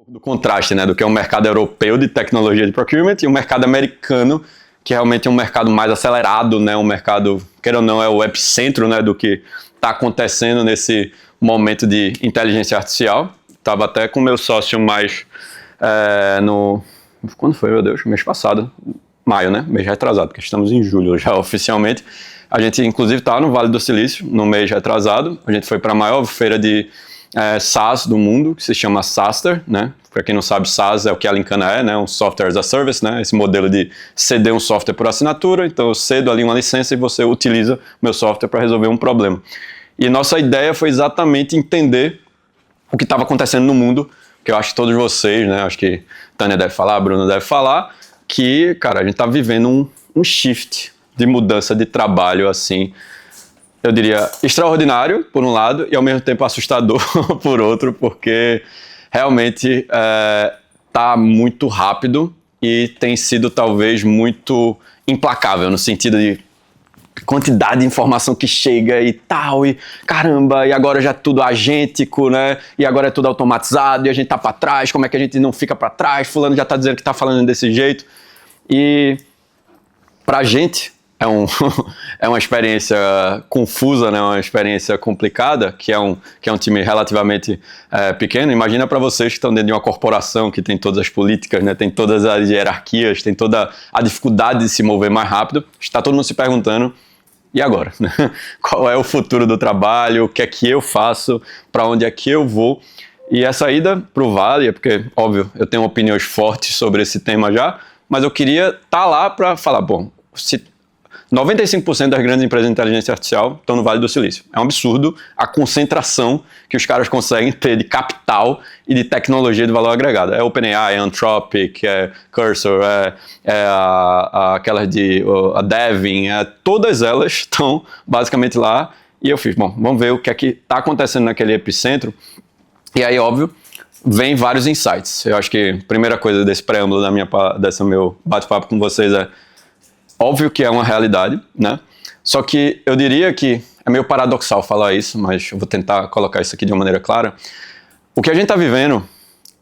do contraste, né, do que é um mercado europeu de tecnologia de procurement e um mercado americano, que realmente é um mercado mais acelerado, né, um mercado, queira ou não, é o epicentro, né, do que está acontecendo nesse momento de inteligência artificial. Estava até com o meu sócio mais quando foi, meu Deus? Mês passado, maio, né? Mês retrasado, porque estamos em julho já oficialmente. A gente, inclusive, está no Vale do Silício, no mês retrasado. A gente foi para a maior feira de SaaS do mundo, que se chama SaaStr, né? Para quem não sabe, SaaS é o que a Linkana é, né? Um Software as a Service, né? Esse modelo de ceder um software por assinatura. Então, eu cedo ali uma licença e você utiliza o meu software para resolver um problema. E nossa ideia foi exatamente entender o que estava acontecendo no mundo, que eu acho que todos vocês, né? Acho que Tânia deve falar, Bruno deve falar, que, cara, a gente está vivendo um shift de mudança de trabalho, assim, eu diria, extraordinário, por um lado, e ao mesmo tempo assustador, por outro, porque realmente está muito rápido e tem sido talvez muito implacável, no sentido de quantidade de informação que chega e tal, e caramba, e agora já é tudo agêntico, né? E agora é tudo automatizado, e a gente tá para trás, como é que a gente não fica para trás? Fulano já tá dizendo que tá falando desse jeito. E pra gente é uma experiência confusa, né? Uma experiência complicada, que é um time relativamente pequeno. Imagina para vocês que estão dentro de uma corporação que tem todas as políticas, né? Tem todas as hierarquias, tem toda a dificuldade de se mover mais rápido. Está todo mundo se perguntando, e agora? Qual é o futuro do trabalho? O que é que eu faço? Para onde é que eu vou? E essa ida para o Vale, porque, óbvio, eu tenho opiniões fortes sobre esse tema já, mas eu queria estar lá para falar, bom, se 95% das grandes empresas de inteligência artificial estão no Vale do Silício. É um absurdo a concentração que os caras conseguem ter de capital e de tecnologia de valor agregado. É OpenAI, é Anthropic, é Cursor, aquelas de a Devin, todas elas estão basicamente lá. E eu fiz, bom, vamos ver o que é que está acontecendo naquele epicentro. E aí, óbvio, vem vários insights. Eu acho que a primeira coisa desse preâmbulo desse meu bate-papo com vocês é óbvio que é uma realidade, né? Só que eu diria que é meio paradoxal falar isso, mas eu vou tentar colocar isso aqui de uma maneira clara. O que a gente está vivendo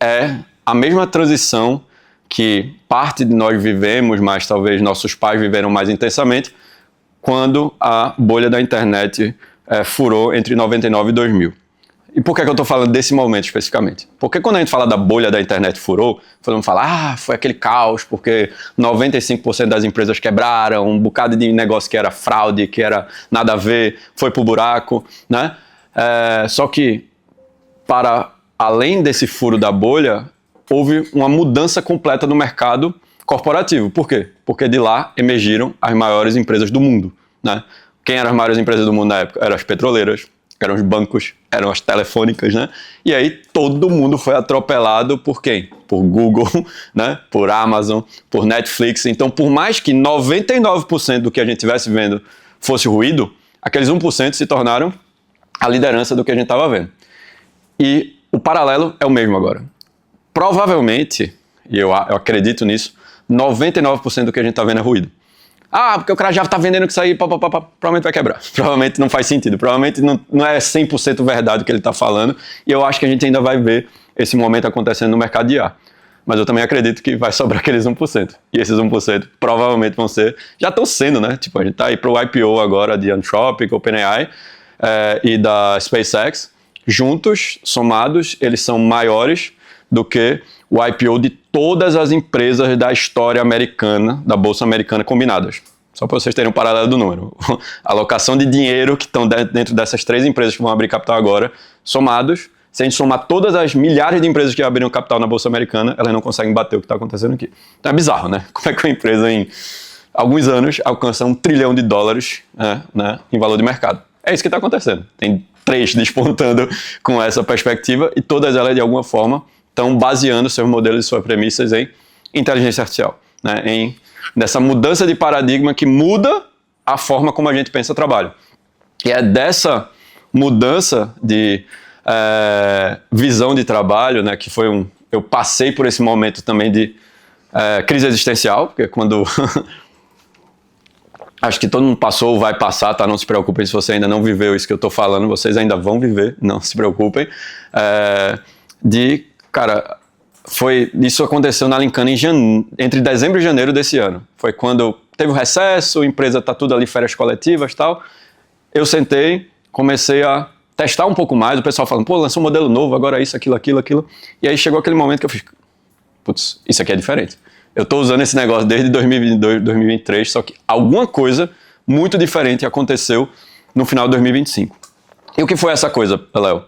é a mesma transição que parte de nós vivemos, mas talvez nossos pais viveram mais intensamente, quando a bolha da internet furou entre 99 e 2000. E por que eu estou falando desse momento especificamente? Porque quando a gente fala da bolha da internet furou, todo mundo fala, foi aquele caos, porque 95% das empresas quebraram, um bocado de negócio que era fraude, que era nada a ver, foi pro buraco, né? Só que, para além desse furo da bolha, houve uma mudança completa no mercado corporativo. Por quê? Porque de lá emergiram as maiores empresas do mundo, né? Quem eram as maiores empresas do mundo na época? Eram as petroleiras, eram os bancos, eram as telefônicas, né? E aí todo mundo foi atropelado por quem? Por Google, né? Por Amazon, por Netflix. Então, por mais que 99% do que a gente estivesse vendo fosse ruído, aqueles 1% se tornaram a liderança do que a gente estava vendo. E o paralelo é o mesmo agora. Provavelmente, e eu acredito nisso, 99% do que a gente está vendo é ruído. Porque o cara já está vendendo que isso aí, provavelmente vai quebrar. Provavelmente não faz sentido. Provavelmente não é 100% verdade o que ele está falando. E eu acho que a gente ainda vai ver esse momento acontecendo no mercado de IA. Mas eu também acredito que vai sobrar aqueles 1%. E esses 1% provavelmente vão ser... Já estão sendo, né? Tipo, a gente está aí para o IPO agora de Anthropic, OpenAI e da SpaceX. Juntos, somados, eles são maiores do que o IPO de todas as empresas da história americana, da Bolsa Americana combinadas. Só para vocês terem um paralelo do número. A alocação de dinheiro que estão dentro dessas 3 empresas que vão abrir capital agora, somados, se a gente somar todas as milhares de empresas que abriram capital na Bolsa Americana, elas não conseguem bater o que está acontecendo aqui. Então é bizarro, né? Como é que uma empresa em alguns anos alcança $1 trilhão, né, em valor de mercado? É isso que está acontecendo. Tem 3 despontando com essa perspectiva e todas elas, de alguma forma, estão baseando seus modelos e suas premissas em inteligência artificial, né? Nessa mudança de paradigma que muda a forma como a gente pensa o trabalho. E é dessa mudança de visão de trabalho, né, que foi eu passei por esse momento também de crise existencial, porque quando... Acho que todo mundo passou ou vai passar, tá? Não se preocupem se você ainda não viveu isso que eu estou falando, vocês ainda vão viver, não se preocupem. Cara, Isso aconteceu na Lincana entre dezembro e janeiro desse ano. Foi quando teve o recesso, a empresa tá tudo ali, férias coletivas e tal. Eu sentei, comecei a testar um pouco mais, o pessoal falando, pô, lançou um modelo novo, agora isso, aquilo. E aí chegou aquele momento que eu fiz, putz, isso aqui é diferente. Eu estou usando esse negócio desde 2022, 2023, só que alguma coisa muito diferente aconteceu no final de 2025. E o que foi essa coisa, Léo?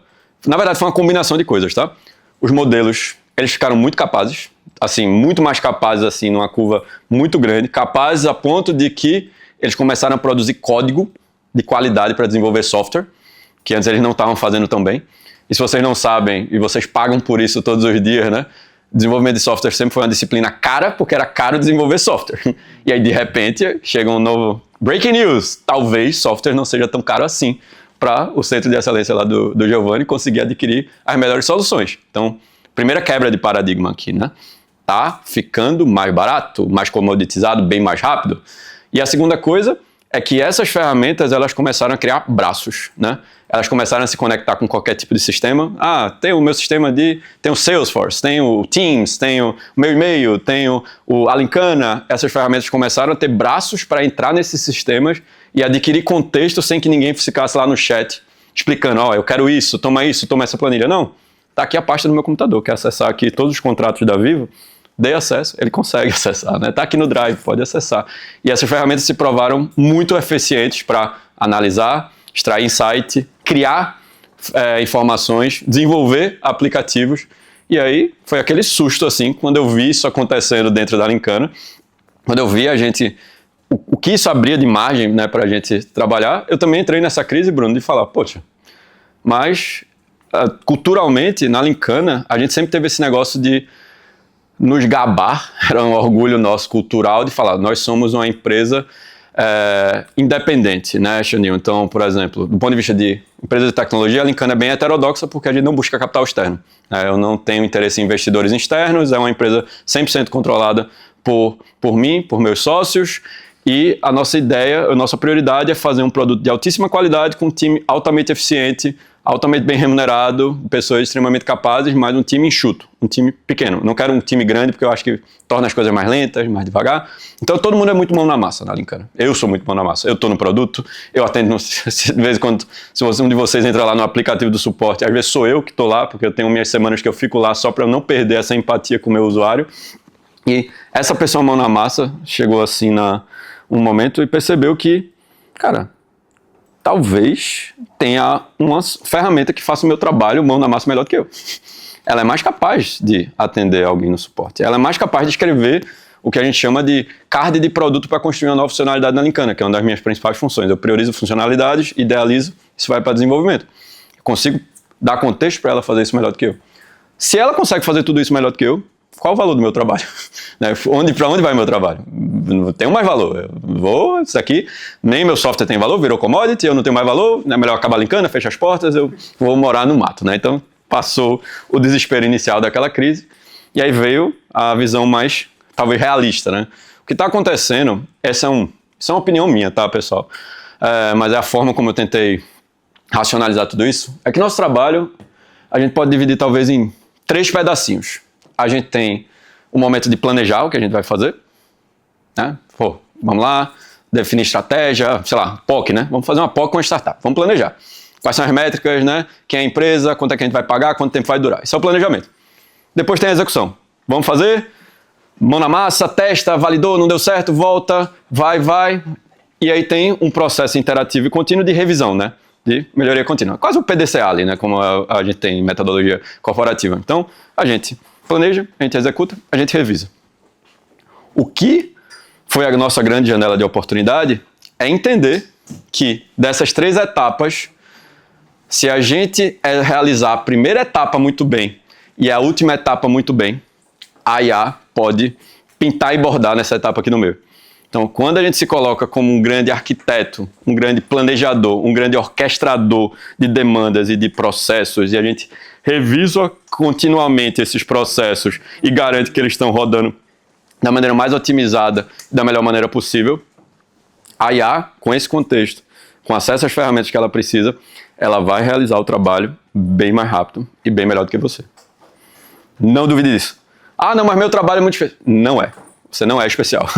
Na verdade, foi uma combinação de coisas, tá? Os modelos, eles ficaram muito capazes, assim, muito mais capazes, assim, numa curva muito grande, capazes a ponto de que eles começaram a produzir código de qualidade para desenvolver software, que antes eles não estavam fazendo tão bem. E se vocês não sabem, e vocês pagam por isso todos os dias, né? Desenvolvimento de software sempre foi uma disciplina cara, porque era caro desenvolver software. E aí, de repente, chega um novo breaking news. Talvez software não seja tão caro assim para o centro de excelência lá do Giovanni conseguir adquirir as melhores soluções. Então, primeira quebra de paradigma aqui, né? Tá ficando mais barato, mais comoditizado, bem mais rápido. E a segunda coisa é que essas ferramentas, elas começaram a criar braços, né? Elas começaram a se conectar com qualquer tipo de sistema. Ah, tem o meu sistema tem o Salesforce, tem o Teams, tem o meu e-mail, tem o Lincana. Essas ferramentas começaram a ter braços para entrar nesses sistemas e adquirir contexto sem que ninguém ficasse lá no chat explicando, ó, eu quero isso, toma essa planilha. Não, tá aqui a pasta do meu computador, quer acessar aqui todos os contratos da Vivo, dê acesso, ele consegue acessar, né? Tá aqui no Drive, pode acessar. E essas ferramentas se provaram muito eficientes para analisar, extrair insight, criar informações, desenvolver aplicativos. E aí foi aquele susto assim, quando eu vi isso acontecendo dentro da Lincana, quando eu vi o que isso abria de margem, né, para a gente trabalhar, eu também entrei nessa crise, Bruno, de falar, poxa, mas culturalmente, na Lincana, a gente sempre teve esse negócio de nos gabar, era um orgulho nosso cultural de falar, nós somos uma empresa independente, né, Xandinho? Então, por exemplo, do ponto de vista de empresa de tecnologia, a Lincana é bem heterodoxa porque a gente não busca capital externo. Eu não tenho interesse em investidores externos, é uma empresa 100% controlada por mim, por meus sócios, e a nossa prioridade é fazer um produto de altíssima qualidade com um time altamente eficiente, altamente bem remunerado, pessoas extremamente capazes, mas um time enxuto, um time pequeno. Não quero um time grande porque eu acho que torna as coisas mais lentas, mais devagar. Então todo mundo é muito mão na massa na Lincana. Eu sou muito mão na massa. Eu estou no produto, eu atendo, de vez em quando, se um de vocês entrar lá no aplicativo do suporte, às vezes sou eu que estou lá, porque eu tenho minhas semanas que eu fico lá só para eu não perder essa empatia com o meu usuário. E essa pessoa mão na massa chegou assim um momento e percebeu que, cara, talvez tenha uma ferramenta que faça o meu trabalho mão na massa melhor do que eu. Ela é mais capaz de atender alguém no suporte. Ela é mais capaz de escrever o que a gente chama de card de produto para construir uma nova funcionalidade na Lincana, que é uma das minhas principais funções. Eu priorizo funcionalidades, idealizo, isso vai para desenvolvimento. Eu consigo dar contexto para ela fazer isso melhor do que eu. Se ela consegue fazer tudo isso melhor do que eu, qual o valor do meu trabalho? Para onde vai o meu trabalho? Não tenho mais valor. Isso aqui, nem meu software tem valor, virou commodity, eu não tenho mais valor, é melhor acabar a Lincana, fecha as portas, eu vou morar no mato, né? Então, passou o desespero inicial daquela crise, e aí veio a visão mais, talvez, realista, né? O que está acontecendo, isso é uma opinião minha, tá, pessoal? Mas é a forma como eu tentei racionalizar tudo isso, é que nosso trabalho, a gente pode dividir, talvez, em 3 pedacinhos. A gente tem o momento de planejar o que a gente vai fazer, né? Pô, vamos lá, definir estratégia, sei lá, POC, né? Vamos fazer uma POC com a startup, vamos planejar. Quais são as métricas, né? Quem é a empresa, quanto é que a gente vai pagar, quanto tempo vai durar. Isso é o planejamento. Depois tem a execução. Vamos fazer, mão na massa, testa, validou, não deu certo, volta, vai. E aí tem um processo interativo e contínuo de revisão, né? De melhoria contínua. Quase o PDCA ali, né? Como a gente tem em metodologia corporativa. Então, a gente planeja, a gente executa, a gente revisa. O que foi a nossa grande janela de oportunidade é entender que dessas 3 etapas, se a gente realizar a primeira etapa muito bem e a última etapa muito bem, a IA pode pintar e bordar nessa etapa aqui no meio. Então, quando a gente se coloca como um grande arquiteto, um grande planejador, um grande orquestrador de demandas e de processos, e a gente revisa continuamente esses processos e garante que eles estão rodando da maneira mais otimizada, da melhor maneira possível, a IA, com esse contexto, com acesso às ferramentas que ela precisa, ela vai realizar o trabalho bem mais rápido e bem melhor do que você. Não duvide disso. Ah, não, mas meu trabalho é muito especial. Não é. Você não é especial.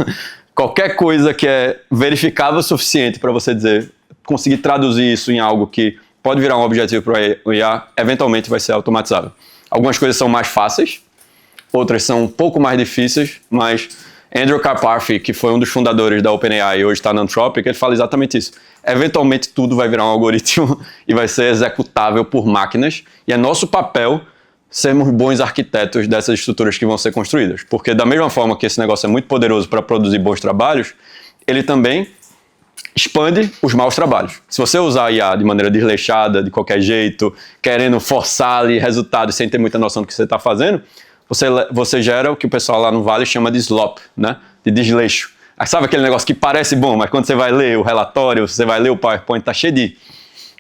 Qualquer coisa que é verificável o suficiente para você dizer, conseguir traduzir isso em algo que pode virar um objetivo para o IA, eventualmente vai ser automatizável. Algumas coisas são mais fáceis, outras são um pouco mais difíceis, mas Andrew Karpathy, que foi um dos fundadores da OpenAI e hoje está na Anthropic, ele fala exatamente isso. Eventualmente tudo vai virar um algoritmo e vai ser executável por máquinas, e é nosso papel sermos bons arquitetos dessas estruturas que vão ser construídas. Porque da mesma forma que esse negócio é muito poderoso para produzir bons trabalhos, ele também expande os maus trabalhos. Se você usar a IA de maneira desleixada, de qualquer jeito, querendo forçar ali resultados sem ter muita noção do que você está fazendo, você gera o que o pessoal lá no Vale chama de slop, né? De desleixo. Aí sabe aquele negócio que parece bom, mas quando você vai ler o relatório, você vai ler o PowerPoint, tá cheio de...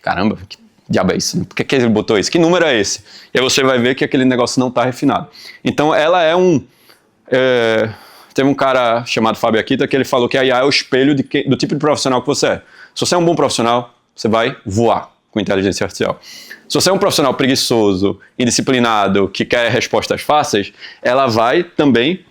Caramba, que diabo é isso? Por que ele botou isso? Que número é esse? E aí você vai ver que aquele negócio não está refinado. Então ela é um... Teve um cara chamado Fábio Akita que ele falou que a IA é o espelho do tipo de profissional que você é. Se você é um bom profissional, você vai voar com inteligência artificial. Se você é um profissional preguiçoso, indisciplinado, que quer respostas fáceis, ela vai também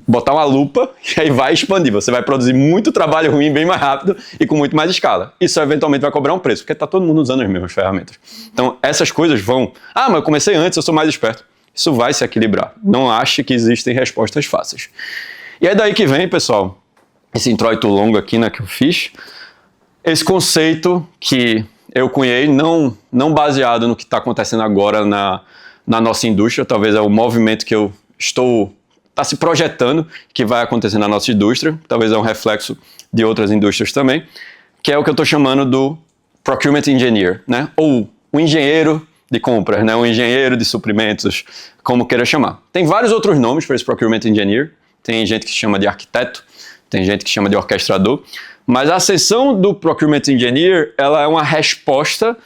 botar uma lupa e aí vai expandir. Você vai produzir muito trabalho ruim bem mais rápido e com muito mais escala. Isso eventualmente vai cobrar um preço, porque está todo mundo usando as mesmas ferramentas. Então essas coisas vão... Ah, mas eu comecei antes, eu sou mais esperto. Isso vai se equilibrar. Não ache que existem respostas fáceis. E é daí que vem, pessoal, esse introito longo aqui, né, que eu fiz, esse conceito que eu cunhei, não baseado no que está acontecendo agora na nossa indústria, talvez é o movimento que eu está se projetando que vai acontecer na nossa indústria, talvez é um reflexo de outras indústrias também, que é o que eu estou chamando do Procurement Engineer, né? Ou o engenheiro de compras, né? O engenheiro de suprimentos, como queira chamar. Tem vários outros nomes para esse Procurement Engineer, tem gente que chama de arquiteto, tem gente que chama de orquestrador, mas a ascensão do Procurement Engineer, ela é uma resposta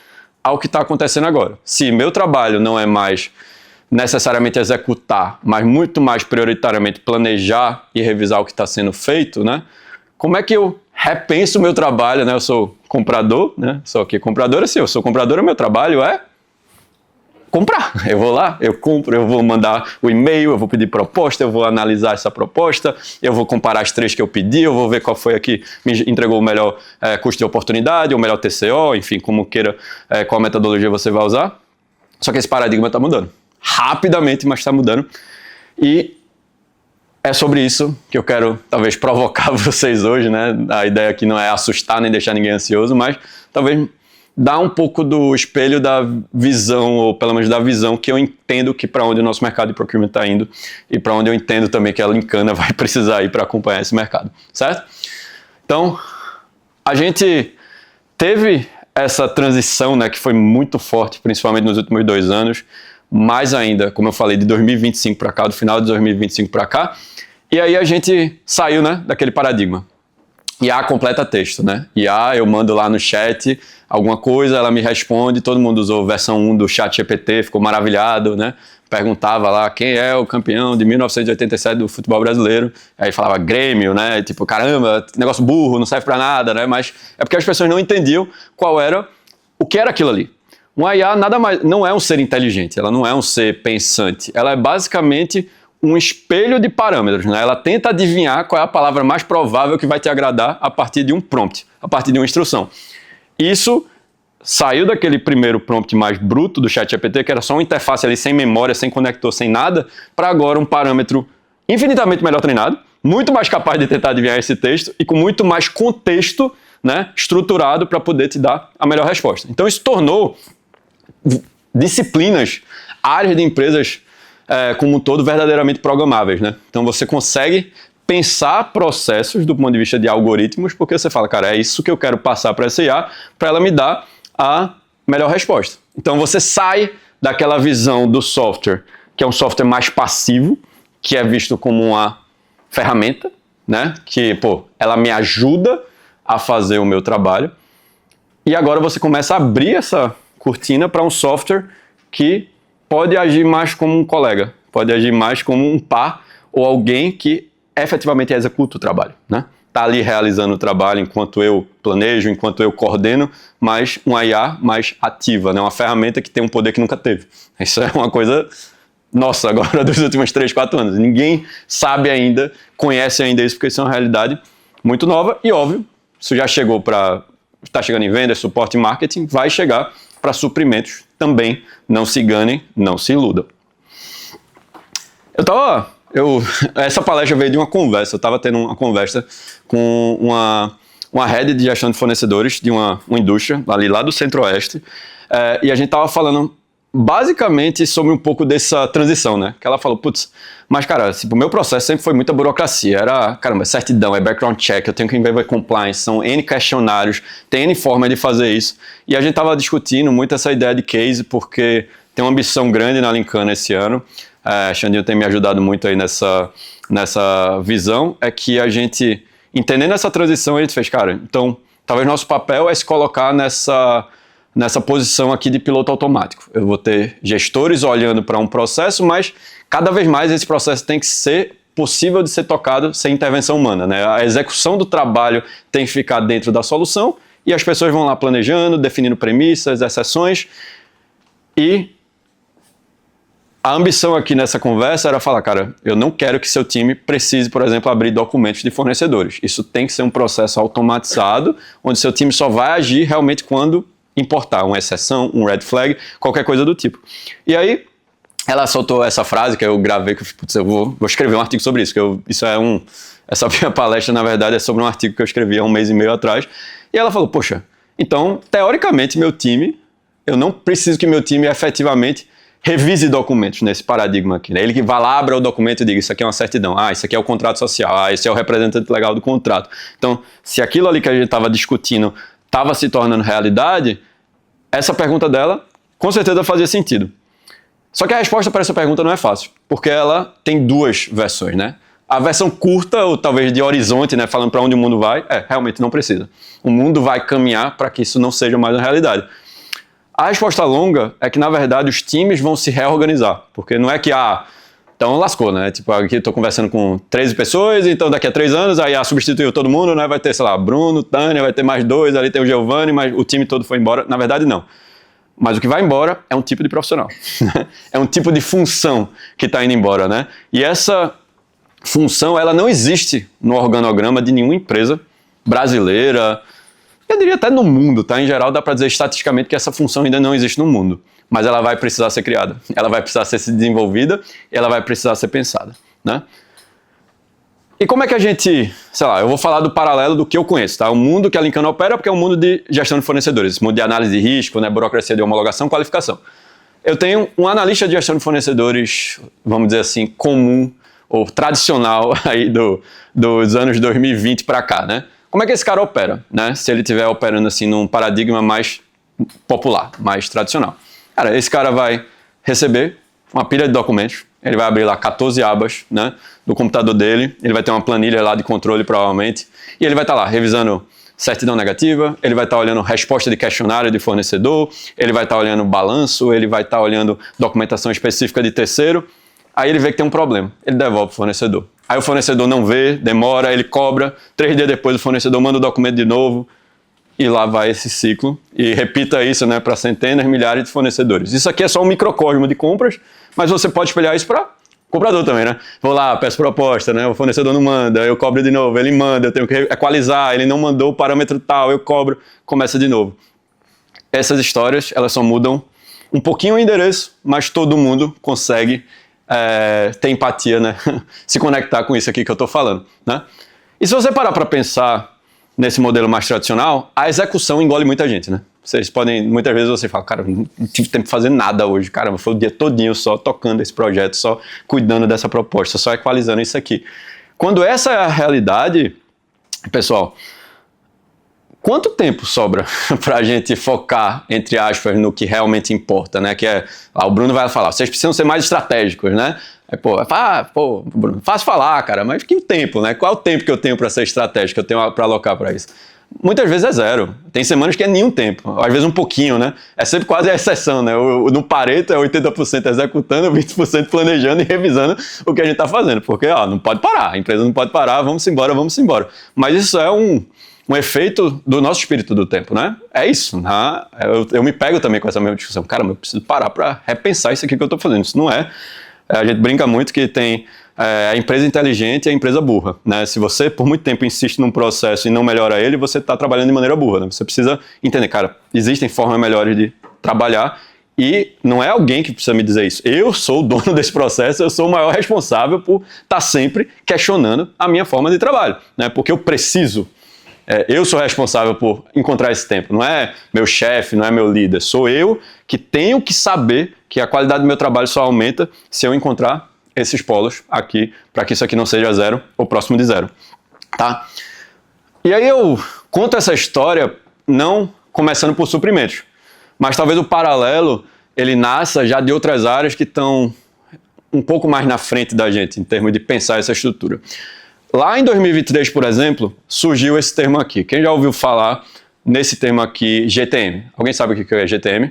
ao que está acontecendo agora. Se meu trabalho não é mais necessariamente executar, mas muito mais prioritariamente planejar e revisar o que está sendo feito, né? Como é que eu repenso o meu trabalho, né? Eu sou comprador, né? Só que comprador, assim, eu sou comprador, meu trabalho é comprar. Eu vou lá, eu compro, eu vou mandar o e-mail, eu vou pedir proposta, eu vou analisar essa proposta, eu vou comparar as 3 que eu pedi, eu vou ver qual foi a que me entregou o melhor custo de oportunidade, o melhor TCO, enfim, como queira, qual metodologia você vai usar. Só que esse paradigma está mudando. Rapidamente, mas está mudando. E é sobre isso que eu quero, talvez, provocar vocês hoje, né? A ideia aqui não é assustar nem deixar ninguém ansioso, mas talvez dar um pouco do espelho da visão, ou pelo menos da visão que eu entendo que para onde o nosso mercado de procurement está indo e para onde eu entendo também que a Lincana vai precisar ir para acompanhar esse mercado, certo? Então, a gente teve essa transição, né, que foi muito forte, principalmente nos últimos 2 anos, mais ainda, como eu falei, de 2025 para cá, do final de 2025 para cá, e aí a gente saiu, né, daquele paradigma. IA completa texto, né? IA, eu mando lá no chat alguma coisa, ela me responde, todo mundo usou versão 1 do chat GPT, ficou maravilhado, né? Perguntava lá quem é o campeão de 1987 do futebol brasileiro, aí falava Grêmio, né? Tipo, caramba, negócio burro, não serve pra nada, né? Mas é porque as pessoas não entendiam o que era aquilo ali. Uma IA nada mais, não é um ser inteligente, ela não é um ser pensante, ela é basicamente um espelho de parâmetros, né? Ela tenta adivinhar qual é a palavra mais provável que vai te agradar a partir de um prompt, a partir de uma instrução. Isso saiu daquele primeiro prompt mais bruto do ChatGPT, que era só uma interface ali sem memória, sem conector, sem nada, para agora um parâmetro infinitamente melhor treinado, muito mais capaz de tentar adivinhar esse texto e com muito mais contexto, né, estruturado para poder te dar a melhor resposta. Então isso tornou disciplinas, áreas de empresas como um todo verdadeiramente programáveis, né? Então você consegue pensar processos do ponto de vista de algoritmos, porque você fala, cara, é isso que eu quero passar para essa IA, para ela me dar a melhor resposta. Então você sai daquela visão do software, que é um software mais passivo, que é visto como uma ferramenta, né? Que, ela me ajuda a fazer o meu trabalho. E agora você começa a abrir essa cortina para um software que pode agir mais como um colega, pode agir mais como um par ou alguém que efetivamente executa o trabalho, né? Tá ali realizando o trabalho enquanto eu planejo, enquanto eu coordeno, mas uma IA mais ativa, né? Uma ferramenta que tem um poder que nunca teve. Isso é uma coisa nossa, agora dos últimos 3, 4 anos. Ninguém sabe ainda, conhece ainda isso, porque isso é uma realidade muito nova e, óbvio, isso já chegou para... está chegando em vendas, suporte e marketing, vai chegar para suprimentos também. Não se enganem, não se iludam. Essa palestra veio de uma conversa. Eu estava tendo uma conversa com uma head de gestão de fornecedores de uma indústria ali lá do Centro-Oeste, e a gente estava falando basicamente sobre um pouco dessa transição, né? Que ela falou, putz, mas cara, assim, o meu processo sempre foi muita burocracia, era, caramba, certidão, é background check, eu tenho que envolver compliance, são N questionários, tem N forma de fazer isso. E a gente estava discutindo muito essa ideia de case, porque tem uma ambição grande na Lincana esse ano, Xandinho tem me ajudado muito aí nessa visão, é que a gente, entendendo essa transição, a gente fez, cara, então, talvez nosso papel é se colocar nessa posição aqui de piloto automático. Eu vou ter gestores olhando para um processo, mas cada vez mais esse processo tem que ser possível de ser tocado sem intervenção humana, né? A execução do trabalho tem que ficar dentro da solução e as pessoas vão lá planejando, definindo premissas, exceções, e a ambição aqui nessa conversa era falar, cara, eu não quero que seu time precise, por exemplo, abrir documentos de fornecedores. Isso tem que ser um processo automatizado, onde seu time só vai agir realmente quando importar uma exceção, um red flag, qualquer coisa do tipo. E aí, ela soltou essa frase que eu gravei, que eu vou escrever um artigo sobre isso, essa minha palestra, na verdade, é sobre um artigo que eu escrevi há 1 mês e meio atrás, e ela falou, poxa, então, teoricamente, eu não preciso que meu time efetivamente revise documentos nesse paradigma aqui, né? Ele que vá lá, abra o documento e diga, isso aqui é uma certidão, isso aqui é o contrato social, esse é o representante legal do contrato. Então, se aquilo ali que a gente estava discutindo estava se tornando realidade, essa pergunta dela com certeza fazia sentido. Só que a resposta para essa pergunta não é fácil, porque ela tem 2 versões, né? A versão curta, ou talvez de horizonte, né, falando para onde o mundo vai, realmente não precisa. O mundo vai caminhar para que isso não seja mais uma realidade. A resposta longa é que, na verdade, os times vão se reorganizar, porque não é que, então lascou, né? Tipo, aqui estou conversando com 13 pessoas, então daqui a 3 anos, aí substituiu todo mundo, né? Vai ter, sei lá, Bruno, Tânia, vai ter mais 2, ali tem o Giovanni, mas o time todo foi embora. Na verdade, não. Mas o que vai embora é um tipo de profissional. É um tipo de função que está indo embora, né? E essa função, ela não existe no organograma de nenhuma empresa brasileira, eu diria até no mundo, tá? Em geral, dá para dizer estatisticamente que essa função ainda não existe no mundo, mas ela vai precisar ser criada, ela vai precisar ser desenvolvida e ela vai precisar ser pensada, né? E como é que a gente, sei lá, eu vou falar do paralelo do que eu conheço, tá? O mundo que a Lincana opera, porque é um mundo de gestão de fornecedores, esse mundo de análise de risco, né? Burocracia de homologação, qualificação. Eu tenho um analista de gestão de fornecedores, vamos dizer assim, comum ou tradicional aí dos anos 2020 para cá, né? Como é que esse cara opera, né? Se ele estiver operando assim num paradigma mais popular, mais tradicional. Cara, esse cara vai receber uma pilha de documentos, ele vai abrir lá 14 abas, né, do computador dele, ele vai ter uma planilha lá de controle provavelmente, e ele vai estar lá revisando certidão negativa, ele vai estar olhando resposta de questionário de fornecedor, ele vai estar olhando balanço, ele vai estar olhando documentação específica de terceiro. Aí ele vê que tem um problema, ele devolve para o fornecedor. Aí o fornecedor não vê, demora, ele cobra, 3 dias depois o fornecedor manda o documento de novo, e lá vai esse ciclo. E repita isso, né, para centenas, milhares de fornecedores. Isso aqui é só um microcosmo de compras, mas você pode espelhar isso para comprador também, né? Vou lá, peço proposta, né? O fornecedor não manda, eu cobro de novo, ele manda, eu tenho que equalizar, ele não mandou o parâmetro tal, eu cobro, começa de novo. Essas histórias, elas só mudam um pouquinho o endereço, mas todo mundo consegue ter empatia, né? Se conectar com isso aqui que eu estou falando, né? E se você parar para pensar nesse modelo mais tradicional, a execução engole muita gente, né? Vocês podem, muitas vezes você fala, cara, não tive tempo de fazer nada hoje, caramba, foi o dia todinho só tocando esse projeto, só cuidando dessa proposta, só equalizando isso aqui. Quando essa é a realidade, pessoal, quanto tempo sobra para a gente focar, entre aspas, no que realmente importa, né? Que o Bruno vai falar, vocês precisam ser mais estratégicos, né? Aí, Bruno, fácil falar, cara, mas que tempo, né? Qual é o tempo que eu tenho para ser estratégico, que eu tenho para alocar para isso? Muitas vezes é 0. Tem semanas que é nenhum tempo, às vezes um pouquinho, né? É sempre quase a exceção, né? No Pareto é 80% executando, 20% planejando e revisando o que a gente está fazendo, porque não pode parar, a empresa não pode parar, vamos embora. Mas isso é um efeito do nosso espírito do tempo, né? É isso, né? Eu me pego também com essa mesma discussão. Cara, eu preciso parar para repensar isso aqui que eu estou fazendo. Isso não é A gente brinca muito que tem a empresa inteligente e a empresa burra, né? Se você por muito tempo insiste num processo e não melhora ele, você está trabalhando de maneira burra, né? Você precisa entender, cara, existem formas melhores de trabalhar e não é alguém que precisa me dizer isso. Eu sou o dono desse processo, eu sou o maior responsável por estar sempre questionando a minha forma de trabalho, né? Porque eu preciso, eu sou responsável por encontrar esse tempo, não é meu chefe, não é meu líder, sou eu que tenho que saber que a qualidade do meu trabalho só aumenta se eu encontrar esses polos aqui, para que isso aqui não seja zero ou próximo de zero, tá? E aí eu conto essa história não começando por suprimentos, mas talvez o paralelo ele nasça já de outras áreas que estão um pouco mais na frente da gente em termos de pensar essa estrutura. Lá em 2023, por exemplo, surgiu esse termo aqui. Quem já ouviu falar nesse termo aqui, GTM? Alguém sabe o que é GTM?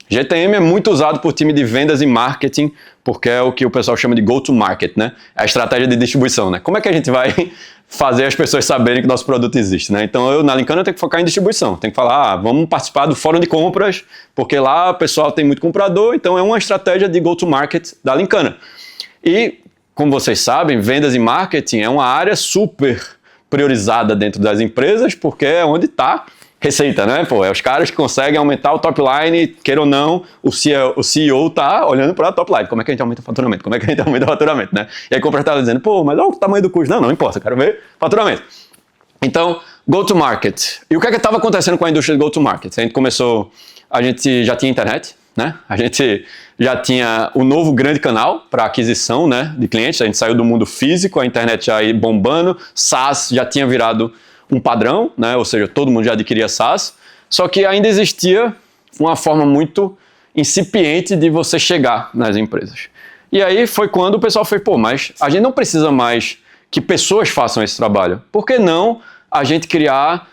GTM é muito usado por time de vendas e marketing, porque é o que o pessoal chama de go-to-market, né? É a estratégia de distribuição, né? Como é que a gente vai fazer as pessoas saberem que nosso produto existe, né? Então, eu na Lincana tenho que focar em distribuição. Tenho que falar, vamos participar do fórum de compras, porque lá o pessoal tem muito comprador, então é uma estratégia de go-to-market da Lincana. E, como vocês sabem, vendas e marketing é uma área super priorizada dentro das empresas, porque é onde está receita, né? Pô, é os caras que conseguem aumentar o top line, queira ou não, o CEO tá olhando para a top line. Como é que a gente aumenta o faturamento? Como é que a gente aumenta o faturamento, né? E aí o comprador tá dizendo, pô, mas olha o tamanho do custo. Não importa, quero ver faturamento. Então, go-to-market. E o que é que estava acontecendo com a indústria de go-to-market? A gente já tinha internet, né? A gente já tinha o novo grande canal para aquisição, né, de clientes. A gente saiu do mundo físico, a internet já ia bombando, SaaS já tinha virado um padrão, né? Ou seja, todo mundo já adquiria SaaS, só que ainda existia uma forma muito incipiente de você chegar nas empresas. E aí foi quando o pessoal fez, pô, mas a gente não precisa mais que pessoas façam esse trabalho. Por que não a gente criar,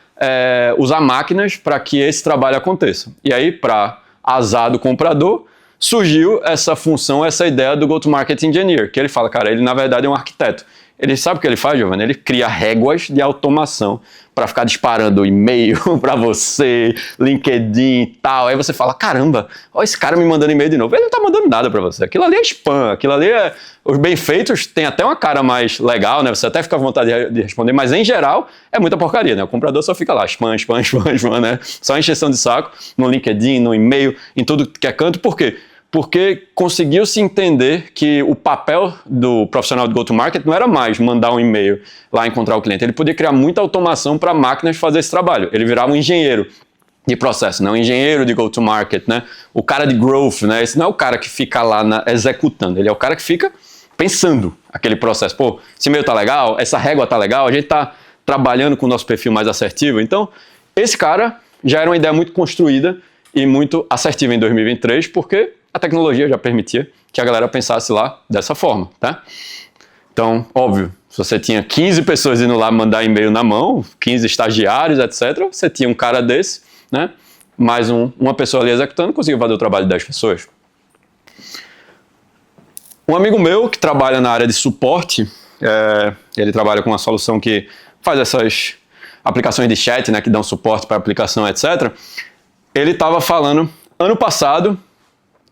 usar máquinas para que esse trabalho aconteça? E aí, para azar do comprador, surgiu essa função, essa ideia do Go-to-Market Engineer, que ele fala, cara, ele na verdade é um arquiteto. Ele sabe o que ele faz, Giovanni? Ele cria réguas de automação para ficar disparando e-mail para você, LinkedIn e tal. Aí você fala, caramba, olha esse cara me mandando e-mail de novo. Ele não está mandando nada para você. Aquilo ali é spam, aquilo ali é... Os bem feitos tem até uma cara mais legal, né? Você até fica à vontade de responder, mas em geral é muita porcaria, né? O comprador só fica lá, spam, né? Só encheção de saco no LinkedIn, no e-mail, em tudo que é canto. Por quê? Porque conseguiu-se entender que o papel do profissional de go-to-market não era mais mandar um e-mail lá encontrar o cliente. Ele podia criar muita automação para máquinas fazer esse trabalho. Ele virava um engenheiro de processo, né? Um engenheiro de go-to-market, né? O cara de growth, né? Esse não é o cara que fica lá executando, ele é o cara que fica pensando aquele processo. Pô, esse e-mail tá legal, essa régua tá legal, a gente tá trabalhando com o nosso perfil mais assertivo. Então, esse cara já era uma ideia muito construída e muito assertiva em 2023, porque a tecnologia já permitia que a galera pensasse lá dessa forma, tá? Então, óbvio, se você tinha 15 pessoas indo lá mandar e-mail na mão, 15 estagiários, etc., você tinha um cara desse, né? Mais uma pessoa ali executando, conseguiu fazer o trabalho de 10 pessoas. Um amigo meu que trabalha na área de suporte, ele trabalha com uma solução que faz essas aplicações de chat, né, que dão suporte para aplicação, etc., ele estava falando, ano passado,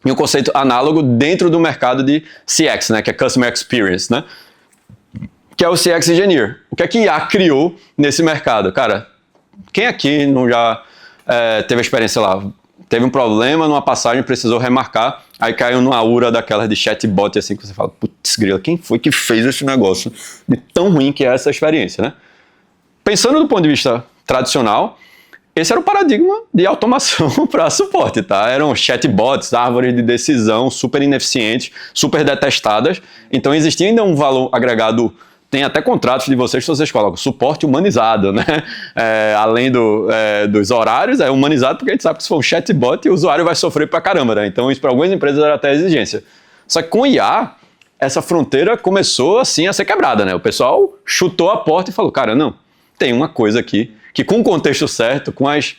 em um conceito análogo dentro do mercado de CX, né, que é Customer Experience, né, que é o CX Engineer. O que é que IA criou nesse mercado? Cara, quem aqui não já teve a experiência lá? Teve um problema numa passagem, precisou remarcar, aí caiu numa URA daquelas de chatbot, assim, que você fala, putz, grila, quem foi que fez esse negócio? De tão ruim que é essa experiência, né? Pensando do ponto de vista tradicional, esse era o paradigma de automação para suporte, tá? Eram chatbots, árvores de decisão super ineficientes, super detestadas. Então existia ainda um valor agregado, tem até contratos de vocês que vocês colocam, suporte humanizado, né? Além dos horários, é humanizado porque a gente sabe que se for um chatbot, o usuário vai sofrer pra caramba, né? Então isso para algumas empresas era até exigência. Só que com IA, essa fronteira começou assim a ser quebrada, né? O pessoal chutou a porta e falou, cara, não, tem uma coisa aqui que com o contexto certo, com as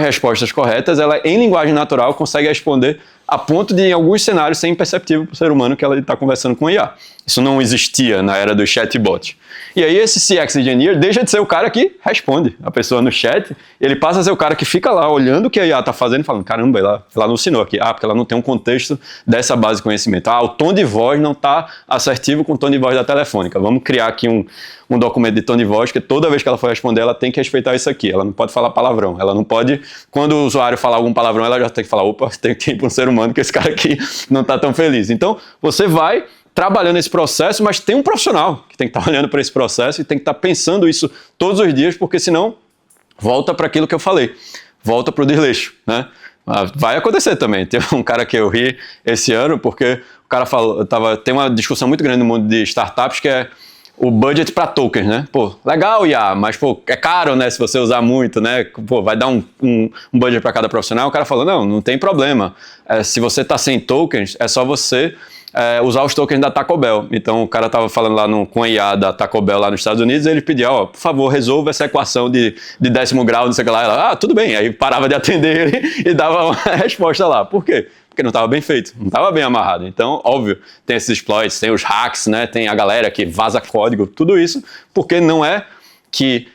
respostas corretas, ela em linguagem natural consegue responder a ponto de em alguns cenários ser imperceptível para o ser humano que ela está conversando com IA. Isso não existia na era do chatbot. E aí esse CX Engineer deixa de ser o cara que responde a pessoa no chat, ele passa a ser o cara que fica lá olhando o que a IA está fazendo e falando, caramba, ela não ensinou aqui. Porque ela não tem um contexto dessa base de conhecimento. O tom de voz não está assertivo com o tom de voz da telefônica. Vamos criar aqui um documento de tom de voz que toda vez que ela for responder, ela tem que respeitar isso aqui. Ela não pode falar palavrão. Ela não pode, quando o usuário falar algum palavrão, ela já tem que falar, opa, tem que ir para um ser humano que esse cara aqui não está tão feliz. Então, você vai trabalhando esse processo, mas tem um profissional que tem que estar olhando para esse processo e tem que estar pensando isso todos os dias, porque senão volta para aquilo que eu falei, volta para o desleixo, né? Vai acontecer também. Tem um cara que eu ri esse ano, porque o cara falou, tem uma discussão muito grande no mundo de startups que é o budget para tokens, né? Pô, legal, IA, mas pô, é caro, né? Se você usar muito, né? Pô, vai dar um budget para cada profissional. O cara falou, não tem problema. Se você está sem tokens, é só você usar os tokens da Taco Bell. Então o cara estava falando lá com a IA da Taco Bell lá nos Estados Unidos, e ele pedia, por favor, resolva essa equação de 10º grau, não sei o que lá. Ela, tudo bem. Aí parava de atender ele e dava uma resposta lá. Por quê? Porque não estava bem feito, não estava bem amarrado. Então, óbvio, tem esses exploits, tem os hacks, né? Tem a galera que vaza código, tudo isso, porque não é que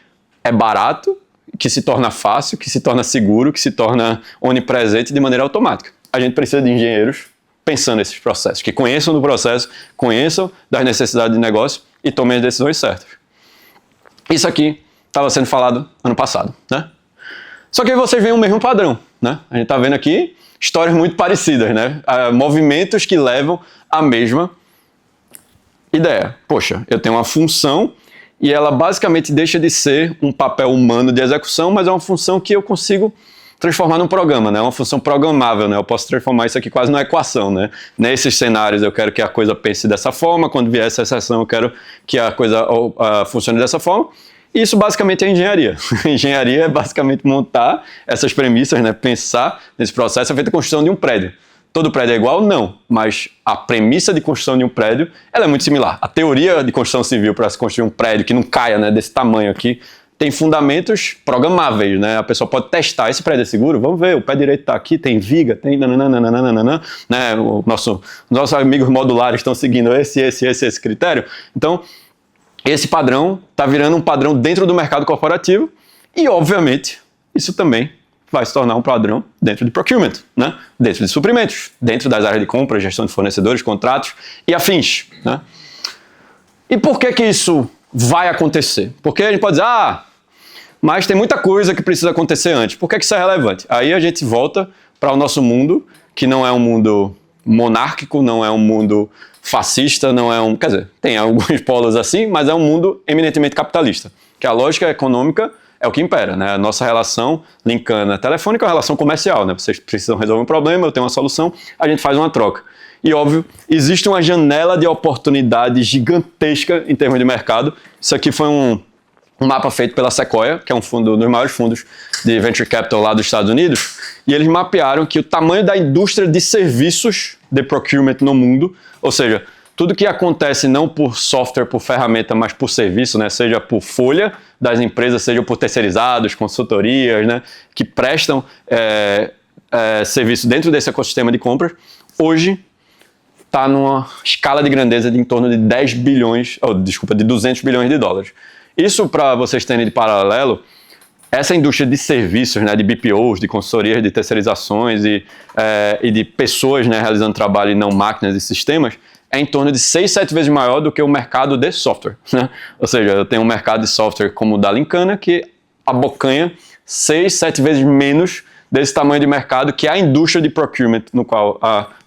é barato, que se torna fácil, que se torna seguro, que se torna onipresente de maneira automática. A gente precisa de engenheiros pensando nesses processos, que conheçam do processo, conheçam das necessidades de negócio e tomem as decisões certas. Isso aqui estava sendo falado ano passado, né? Só que aí vocês veem o mesmo padrão, né? A gente está vendo aqui histórias muito parecidas, né? Movimentos que levam à mesma ideia. Poxa, eu tenho uma função e ela basicamente deixa de ser um papel humano de execução, mas é uma função que eu consigo transformar num programa, né? É uma função programável, né? Eu posso transformar isso aqui quase numa equação, né? Nesses cenários eu quero que a coisa pense dessa forma, quando vier essa exceção eu quero que a coisa funcione dessa forma. Isso basicamente é engenharia. Engenharia é basicamente montar essas premissas, né? Pensar nesse processo, é feita a construção de um prédio. Todo prédio é igual? Não. Mas a premissa de construção de um prédio, ela é muito similar. A teoria de construção civil para se construir um prédio que não caia, né, desse tamanho aqui, tem fundamentos programáveis, né? A pessoa pode testar, esse prédio é seguro? Vamos ver, o pé direito está aqui, tem viga, tem nananana, né? Nossos amigos modulares estão seguindo esse critério. Então, esse padrão está virando um padrão dentro do mercado corporativo e, obviamente, isso também vai se tornar um padrão dentro de procurement, né? Dentro de suprimentos, dentro das áreas de compra, gestão de fornecedores, contratos e afins, né? E por que isso vai acontecer? Porque a gente pode dizer, mas tem muita coisa que precisa acontecer antes. Por que isso é relevante? Aí a gente volta para o nosso mundo, que não é um mundo monárquico, não é um mundo fascista, não é um... Quer dizer, tem alguns polos assim, mas é um mundo eminentemente capitalista, que a lógica econômica é o que impera, né? A nossa relação linkana telefônica é uma relação comercial, né? Vocês precisam resolver um problema, eu tenho uma solução, a gente faz uma troca. E, óbvio, existe uma janela de oportunidade gigantesca em termos de mercado. Isso aqui foi um mapa feito pela Sequoia, que é um dos maiores fundos de venture capital lá dos Estados Unidos, e eles mapearam que o tamanho da indústria de serviços de procurement no mundo, ou seja, tudo que acontece não por software, por ferramenta, mas por serviço, né? Seja por folha das empresas, seja por terceirizados, consultorias, né? Que prestam serviço dentro desse ecossistema de compras, hoje está numa escala de grandeza de em torno de 200 bilhões de dólares. Isso, para vocês terem de paralelo, essa indústria de serviços, né, de BPOs, de consultorias, de terceirizações e de pessoas, né, realizando trabalho e não máquinas e sistemas, é em torno de 6, 7 vezes maior do que o mercado de software, né? Ou seja, eu tenho um mercado de software como o da Linkana que abocanha 6, 7 vezes menos desse tamanho de mercado que a indústria de procurement no qual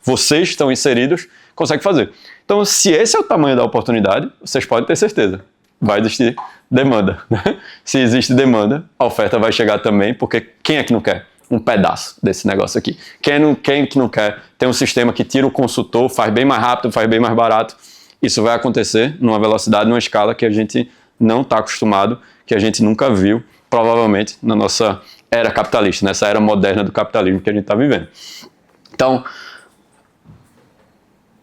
vocês estão inseridos consegue fazer. Então, se esse é o tamanho da oportunidade, vocês podem ter certeza, vai existir demanda, né? Se existe demanda, a oferta vai chegar também, porque quem é que não quer um pedaço desse negócio aqui? Quem que não quer ter um sistema que tira o consultor, faz bem mais rápido, faz bem mais barato? Isso vai acontecer numa velocidade, numa escala que a gente não está acostumado, que a gente nunca viu, provavelmente, na nossa era capitalista, nessa era moderna do capitalismo que a gente está vivendo. Então,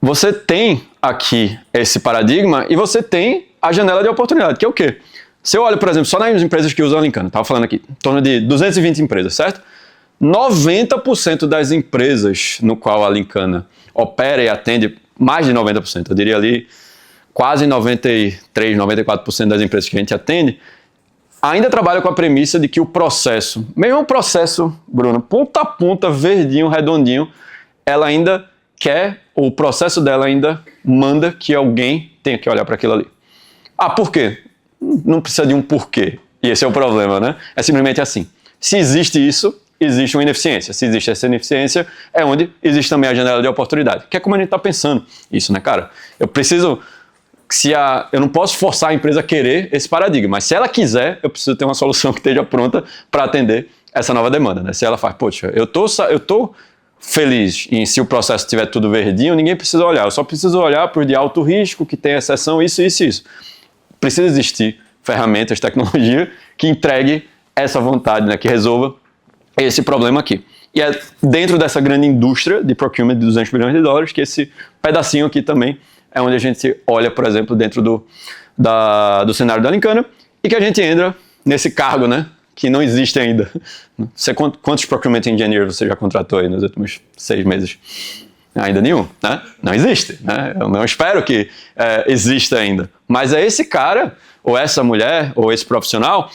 você tem aqui esse paradigma e você tem a janela de oportunidade, que é o quê? Se eu olho, por exemplo, só nas empresas que usam a Linkana, estava falando aqui, em torno de 220 empresas, certo? 90% das empresas no qual a Linkana opera e atende, mais de 90%, eu diria ali quase 93, 94% das empresas que a gente atende, ainda trabalha com a premissa de que o processo, mesmo o processo, Bruno, ponta a ponta, verdinho, redondinho, ela ainda quer, o processo dela ainda manda que alguém tenha que olhar para aquilo ali. Ah, por quê? Não precisa de um porquê. E esse é o problema, né? É simplesmente assim. Se existe isso, existe uma ineficiência. Se existe essa ineficiência, é onde existe também a janela de oportunidade. Que é como a gente está pensando isso, né, cara? Eu preciso... eu não posso forçar a empresa a querer esse paradigma, mas se ela quiser, eu preciso ter uma solução que esteja pronta para atender essa nova demanda, né? Se ela faz, poxa, eu tô feliz em se o processo estiver tudo verdinho, ninguém precisa olhar, eu só preciso olhar para o de alto risco, que tem exceção, isso. Precisa existir ferramentas, tecnologia que entregue essa vontade, né? Que resolva esse problema aqui. E é dentro dessa grande indústria de procurement de 200 bilhões de dólares que esse pedacinho aqui também é onde a gente olha, por exemplo, dentro do cenário da Lincana e que a gente entra nesse cargo, né, que não existe ainda. Quantos Procurement Engineers você já contratou aí nos últimos 6 meses? Ainda nenhum, né? Não existe, né? Eu não espero que exista ainda. Mas é esse cara, ou essa mulher, ou esse profissional,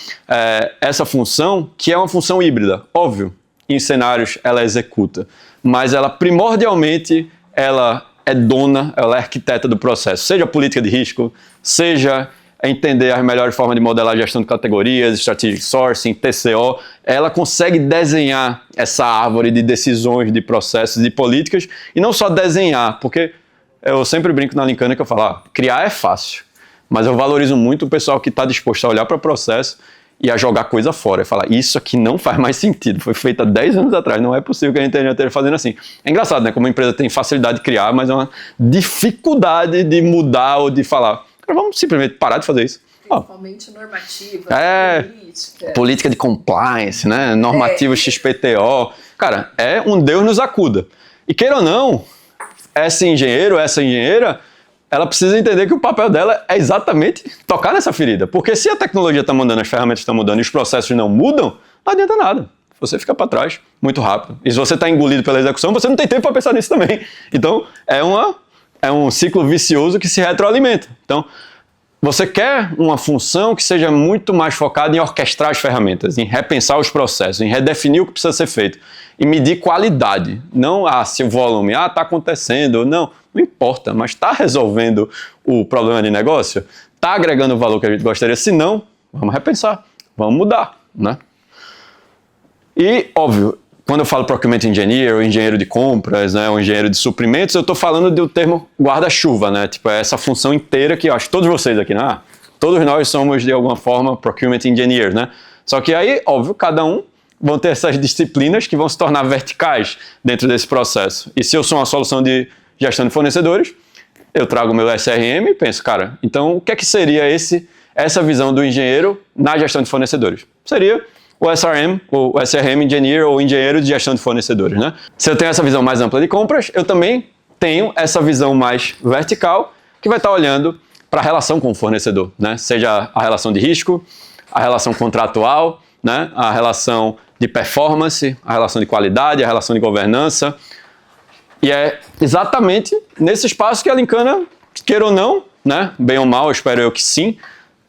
essa função, que é uma função híbrida. Óbvio, em cenários ela executa, mas ela primordialmente, ela é dona, ela é arquiteta do processo, seja política de risco, seja entender as melhores formas de modelar a gestão de categorias, strategic sourcing, TCO, ela consegue desenhar essa árvore de decisões, de processos, de políticas, e não só desenhar, porque eu sempre brinco na Lincana que eu falo, criar é fácil, mas eu valorizo muito o pessoal que está disposto a olhar para o processo e a jogar coisa fora, e falar, isso aqui não faz mais sentido, foi feito há 10 anos atrás, não é possível que a gente esteja fazendo assim. É engraçado, né, como a empresa tem facilidade de criar, mas é uma dificuldade de mudar ou de falar, vamos simplesmente parar de fazer isso. Principalmente normativa, política de compliance, né, normativo XPTO, cara, é um Deus nos acuda. E queira ou não, esse engenheiro, essa engenheira, ela precisa entender que o papel dela é exatamente tocar nessa ferida. Porque se a tecnologia está mudando, as ferramentas estão mudando e os processos não mudam, não adianta nada. Você fica para trás muito rápido. E se você está engolido pela execução, você não tem tempo para pensar nisso também. Então, é um ciclo vicioso que se retroalimenta. Então, você quer uma função que seja muito mais focada em orquestrar as ferramentas, em repensar os processos, em redefinir o que precisa ser feito, e medir qualidade. Não, se o volume, está acontecendo, não importa, mas está resolvendo o problema de negócio? Está agregando o valor que a gente gostaria? Se não, vamos repensar, vamos mudar, né? E, óbvio, quando eu falo Procurement Engineer, ou engenheiro de compras, né, ou engenheiro de suprimentos, eu estou falando do termo guarda-chuva, né? Tipo, é essa função inteira que eu acho que todos vocês aqui, né? Todos nós somos, de alguma forma, Procurement Engineers, né? Só que aí, óbvio, cada um vão ter essas disciplinas que vão se tornar verticais dentro desse processo. E se eu sou uma solução de gestão de fornecedores, eu trago o meu SRM e penso, cara, então o que é que seria essa visão do engenheiro na gestão de fornecedores? Seria o SRM, o SRM Engineer ou engenheiro de gestão de fornecedores, né? Se eu tenho essa visão mais ampla de compras, eu também tenho essa visão mais vertical que vai estar olhando para a relação com o fornecedor, né? Seja a relação de risco, a relação contratual, né? A relação de performance, a relação de qualidade, a relação de governança. E é exatamente nesse espaço que a Lincana, queira ou não, né? Bem ou mal, espero eu que sim,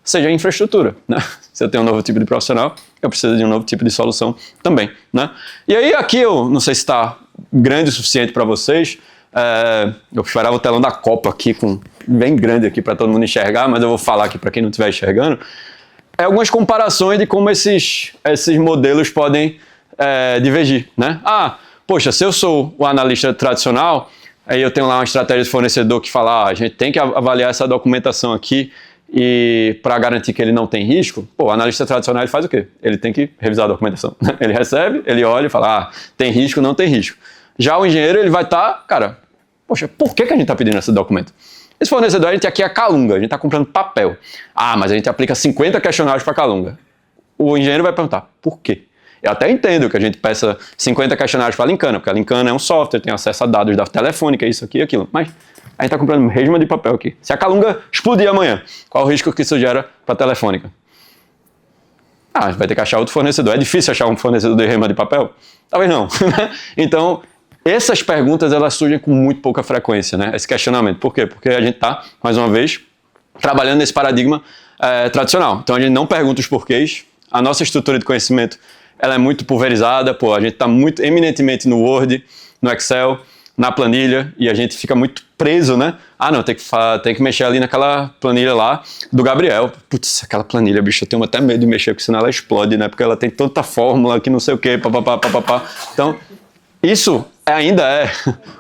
seja a infraestrutura, né? Se eu tenho um novo tipo de profissional, eu preciso de um novo tipo de solução também, né? E aí aqui eu não sei se está grande o suficiente para vocês, eu esperava o telão da Copa aqui, bem grande aqui para todo mundo enxergar, mas eu vou falar aqui para quem não estiver enxergando, algumas comparações de como esses modelos podem divergir, né? Poxa, se eu sou o analista tradicional, aí eu tenho lá uma estratégia de fornecedor que fala, a gente tem que avaliar essa documentação aqui e para garantir que ele não tem risco, o analista tradicional ele faz o quê? Ele tem que revisar a documentação. Ele recebe, ele olha e fala, tem risco, não tem risco. Já o engenheiro, ele vai estar, cara, poxa, por que a gente está pedindo esse documento? Esse fornecedor, a gente aqui é a Calunga, a gente está comprando papel. Mas a gente aplica 50 questionários para a Calunga. O engenheiro vai perguntar, por quê? Eu até entendo que a gente peça 50 questionários para a Lincana, porque a Lincana é um software, tem acesso a dados da telefônica, isso aqui e aquilo. Mas a gente está comprando resma de papel aqui. Se a Calunga explodir amanhã, qual o risco que isso gera para a telefônica? A gente vai ter que achar outro fornecedor. É difícil achar um fornecedor de resma de papel? Talvez não. Então, essas perguntas, elas surgem com muito pouca frequência, né? Esse questionamento. Por quê? Porque a gente está, mais uma vez, trabalhando nesse paradigma tradicional. Então a gente não pergunta os porquês, a nossa estrutura de conhecimento ela é muito pulverizada, pô, a gente está muito eminentemente no Word, no Excel, na planilha, e a gente fica muito preso, né? Ah, não, tem que mexer ali naquela planilha lá do Gabriel. Putz, aquela planilha, bicho, eu tenho até medo de mexer, porque senão ela explode, né? Porque ela tem tanta fórmula que não sei o quê, papapá. Então, isso ainda é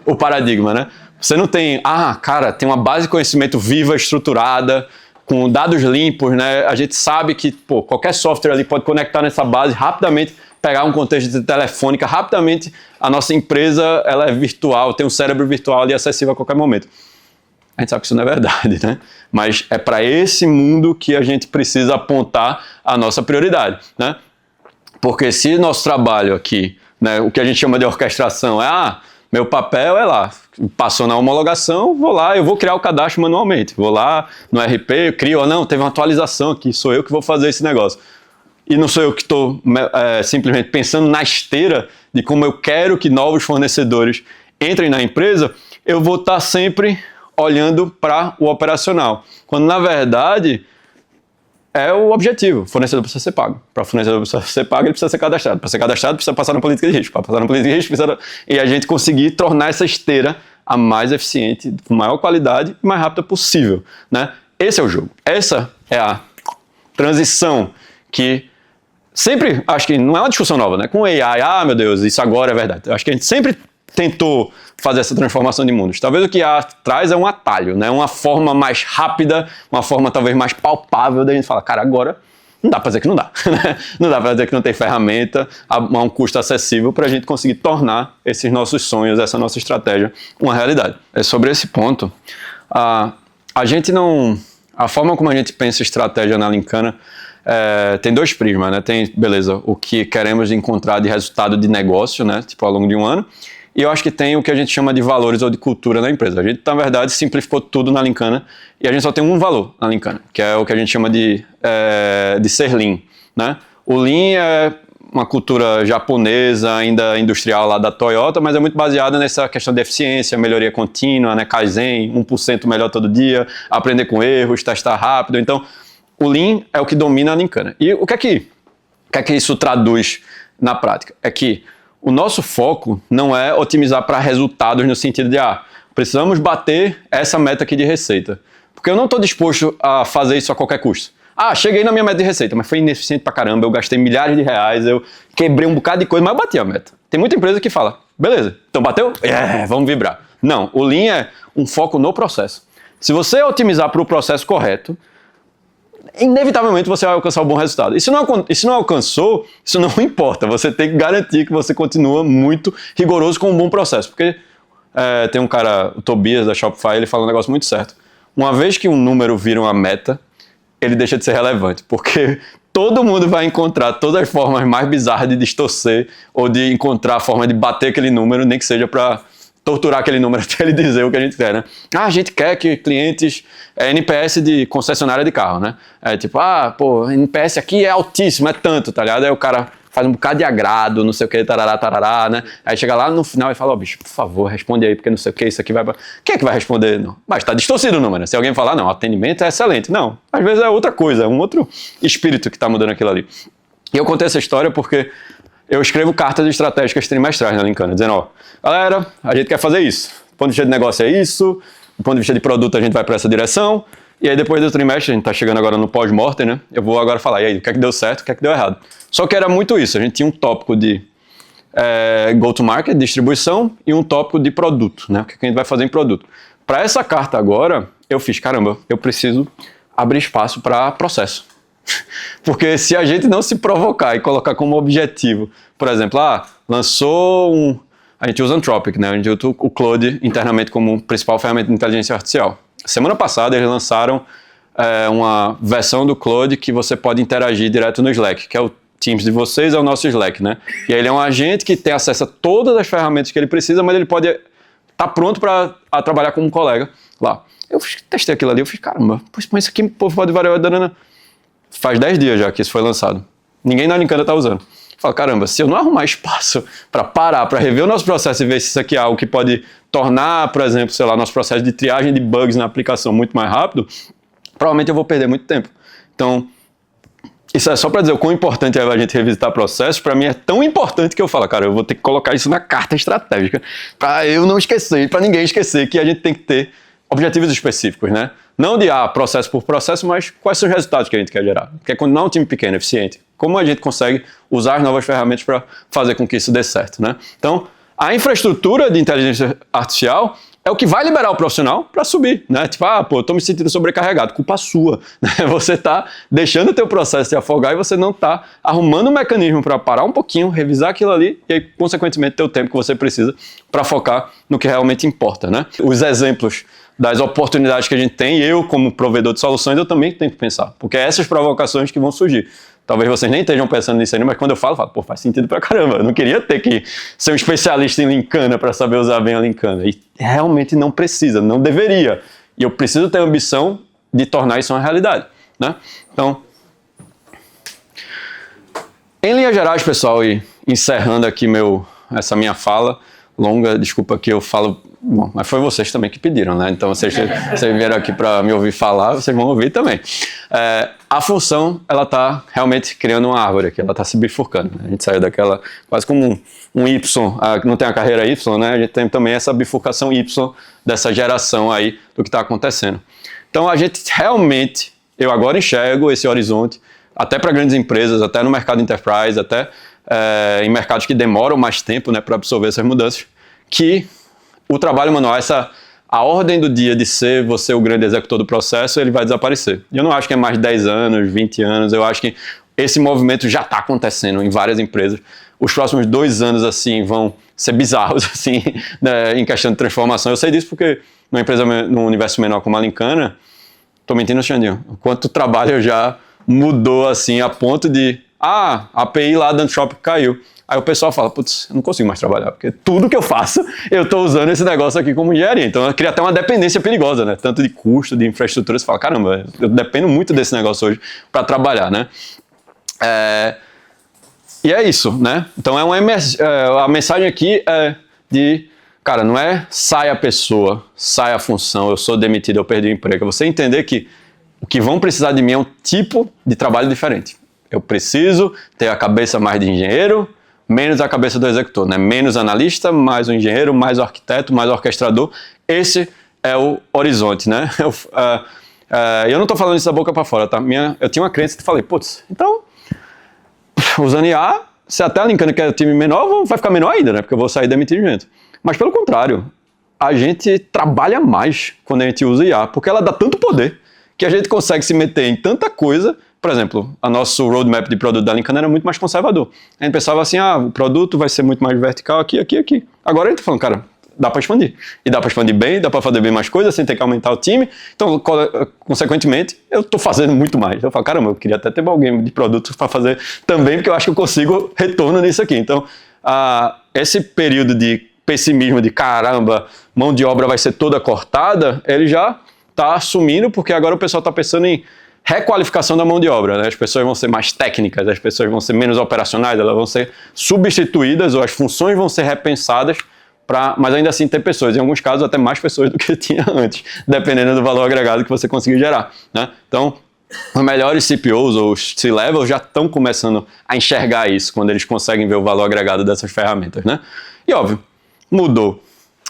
o paradigma, né? Você não tem, cara, tem uma base de conhecimento viva, estruturada, com dados limpos, né? A gente sabe que, pô, qualquer software ali pode conectar nessa base rapidamente, pegar um contexto de telefônica, rapidamente a nossa empresa ela é virtual, tem um cérebro virtual ali acessível a qualquer momento. A gente sabe que isso não é verdade, né? Mas é para esse mundo que a gente precisa apontar a nossa prioridade, né? Porque se nosso trabalho aqui, né, o que a gente chama de orquestração é, meu papel é lá, passou na homologação, vou lá, eu vou criar o cadastro manualmente, vou lá no RP, eu crio, não, teve uma atualização aqui, sou eu que vou fazer esse negócio. E não sou eu que estou simplesmente pensando na esteira de como eu quero que novos fornecedores entrem na empresa, eu vou estar sempre olhando para o operacional. Quando, na verdade, é o objetivo. O fornecedor precisa ser pago. Para o fornecedor precisa ser pago, ele precisa ser cadastrado. Para ser cadastrado, precisa passar na política de risco. Para passar na política de risco, e a gente conseguir tornar essa esteira a mais eficiente, com maior qualidade e mais rápida possível, né? Esse é o jogo. Essa é a transição que sempre, acho que não é uma discussão nova, né? Com AI, meu Deus, isso agora é verdade. Acho que a gente sempre tentou fazer essa transformação de mundos. Talvez o que há atrás é um atalho, né? Uma forma mais rápida, uma forma talvez mais palpável da gente falar, cara, agora não dá para dizer que não dá. Não dá para dizer que não tem ferramenta a um custo acessível para a gente conseguir tornar esses nossos sonhos, essa nossa estratégia, uma realidade. É sobre esse ponto. A gente não... A forma como a gente pensa estratégia na Linkana tem dois prismas, né? Tem, beleza, o que queremos encontrar de resultado de negócio, né? Tipo, ao longo de um ano. E eu acho que tem o que a gente chama de valores ou de cultura na empresa. A gente, na verdade, simplificou tudo na Linkana e a gente só tem um valor na Linkana, que é o que a gente chama de ser Lean, né? O Lean é uma cultura japonesa, ainda industrial lá da Toyota, mas é muito baseada nessa questão de eficiência, melhoria contínua, né? Kaizen, 1% melhor todo dia, aprender com erros, testar rápido. Então, o Lean é o que domina a Linkana. E o que é que isso traduz na prática? É que o nosso foco não é otimizar para resultados no sentido de, precisamos bater essa meta aqui de receita. Porque eu não estou disposto a fazer isso a qualquer custo. Cheguei na minha meta de receita, mas foi ineficiente pra caramba, eu gastei milhares de reais, eu quebrei um bocado de coisa, mas eu bati a meta. Tem muita empresa que fala, beleza, então bateu? Vamos vibrar. Não, o Lean é um foco no processo. Se você otimizar para o processo correto, inevitavelmente você vai alcançar um bom resultado. E se não alcançou, isso não importa. Você tem que garantir que você continua muito rigoroso com um bom processo. Porque tem um cara, o Tobias da Shopify, ele fala um negócio muito certo. Uma vez que um número vira uma meta, ele deixa de ser relevante. Porque todo mundo vai encontrar todas as formas mais bizarras de distorcer ou de encontrar a forma de bater aquele número, nem que seja para torturar aquele número até ele dizer o que a gente quer, né? A gente quer que clientes... NPS de concessionária de carro, né? NPS aqui é altíssimo, é tanto, tá ligado? Aí o cara faz um bocado de agrado, não sei o que, tarará, né? Aí chega lá no final e fala, bicho, por favor, responde aí, porque não sei o que, isso aqui vai... Quem é que vai responder? Não. Mas tá distorcido o número, né? Se alguém falar, não, o atendimento é excelente. Não, às vezes é outra coisa, é um outro espírito que tá mudando aquilo ali. E eu contei essa história porque eu escrevo cartas estratégicas trimestrais na Linkana, dizendo, galera, a gente quer fazer isso. Do ponto de vista de negócio é isso, do ponto de vista de produto a gente vai para essa direção, e aí depois do trimestre, a gente está chegando agora no pós-mortem, né? Eu vou agora falar, e aí, o que é que deu certo, o que é que deu errado. Só que era muito isso, a gente tinha um tópico de go-to-market, distribuição, e um tópico de produto, né? O que a gente vai fazer em produto. Para essa carta agora, eu fiz, caramba, eu preciso abrir espaço para processo. Porque se a gente não se provocar e colocar como objetivo, por exemplo, lançou a gente usa Anthropic, né? A gente usa o Claude internamente como principal ferramenta de inteligência artificial. Semana passada eles lançaram uma versão do Claude que você pode interagir direto no Slack, que é o Teams de vocês, é o nosso Slack, né? E aí ele é um agente que tem acesso a todas as ferramentas que ele precisa, mas ele pode estar pronto para trabalhar com um colega lá. Eu testei aquilo ali, eu fiz, caramba, mas isso aqui o povo pode variar, faz 10 dias já que isso foi lançado. Ninguém na Linkana está usando. Fala, caramba, se eu não arrumar espaço para parar, para rever o nosso processo e ver se isso aqui é algo que pode tornar, por exemplo, nosso processo de triagem de bugs na aplicação muito mais rápido, provavelmente eu vou perder muito tempo. Então, isso é só para dizer o quão importante é a gente revisitar processos. Para mim é tão importante que eu falo, cara, eu vou ter que colocar isso na carta estratégica para eu não esquecer, para ninguém esquecer que a gente tem que ter objetivos específicos, né? Não de processo por processo, mas quais são os resultados que a gente quer gerar. Quer continuar um time pequeno, eficiente. Como a gente consegue usar as novas ferramentas para fazer com que isso dê certo, né? Então, a infraestrutura de inteligência artificial é o que vai liberar o profissional para subir, né? Tipo, eu tô me sentindo sobrecarregado, culpa sua. Você tá deixando o teu processo se afogar e você não tá arrumando um mecanismo para parar um pouquinho, revisar aquilo ali e aí, consequentemente, ter o tempo que você precisa para focar no que realmente importa, né? Os exemplos das oportunidades que a gente tem, eu como provedor de soluções, eu também tenho que pensar, porque é essas provocações que vão surgir. Talvez vocês nem estejam pensando nisso ainda, mas quando eu falo, pô, faz sentido pra caramba. Eu não queria ter que ser um especialista em Linkana para saber usar bem a Linkana. E realmente não precisa, não deveria. E eu preciso ter a ambição de tornar isso uma realidade, né? Então, em linhas gerais, pessoal, e encerrando aqui essa minha fala longa, desculpa que eu falo... Bom, mas foi vocês também que pediram, né? Então, vocês vieram aqui para me ouvir falar, vocês vão ouvir também. A função, ela está realmente criando uma árvore aqui, ela está se bifurcando. Né? A gente saiu daquela, quase como um Y, não tem a carreira Y, né? A gente tem também essa bifurcação Y dessa geração aí do que está acontecendo. Então, a gente realmente, eu agora enxergo esse horizonte, até para grandes empresas, até no mercado enterprise, até em mercados que demoram mais tempo, né, para absorver essas mudanças, que o trabalho manual, a ordem do dia de ser você o grande executor do processo, ele vai desaparecer. E eu não acho que é mais de 10 anos, 20 anos, eu acho que esse movimento já está acontecendo em várias empresas. Os próximos 2 anos, assim, vão ser bizarros, assim, né, em questão de transformação. Eu sei disso porque numa empresa, num universo menor como a Linkana, tô mentindo, Xandinho, o quanto o trabalho já mudou, assim, a ponto de, a API lá da Anthropic caiu. Aí o pessoal fala, putz, eu não consigo mais trabalhar, porque tudo que eu faço, eu estou usando esse negócio aqui como engenharia. Então, eu cria até uma dependência perigosa, né? Tanto de custo, de infraestrutura, você fala, caramba, eu dependo muito desse negócio hoje para trabalhar, né? E é isso, né? Então, a mensagem aqui é de, cara, não é sai a pessoa, sai a função, eu sou demitido, eu perdi o emprego. É você entender que o que vão precisar de mim é um tipo de trabalho diferente. Eu preciso ter a cabeça mais de engenheiro, menos a cabeça do executor, né? Menos analista, mais o engenheiro, mais o arquiteto, mais o orquestrador. Esse é o horizonte, né? Eu não estou falando isso da boca para fora, tá? Eu tinha uma crença que falei, putz, então, usando IA, se até a Linkana que é o time menor, vai ficar menor ainda, né? Porque eu vou sair demitindo gente. Mas pelo contrário, a gente trabalha mais quando a gente usa IA, porque ela dá tanto poder que a gente consegue se meter em tanta coisa. Por exemplo, o nosso roadmap de produto da Linkana era muito mais conservador. A gente pensava assim, o produto vai ser muito mais vertical aqui, aqui, aqui. Agora a gente tá falando, cara, dá para expandir. E dá para expandir bem, dá para fazer bem mais coisas sem ter que aumentar o time. Então, consequentemente, eu tô fazendo muito mais. Eu falo, caramba, eu queria até ter alguém de produto para fazer também, porque eu acho que eu consigo retorno nisso aqui. Então, esse período de pessimismo de caramba, mão de obra vai ser toda cortada, ele já tá assumindo, porque agora o pessoal tá pensando em requalificação da mão de obra, né? As pessoas vão ser mais técnicas, as pessoas vão ser menos operacionais, elas vão ser substituídas ou as funções vão ser repensadas mas ainda assim ter pessoas, em alguns casos até mais pessoas do que tinha antes, dependendo do valor agregado que você conseguir gerar, né? Então, os melhores CPOs ou os C-Levels já estão começando a enxergar isso, quando eles conseguem ver o valor agregado dessas ferramentas, né? E óbvio, mudou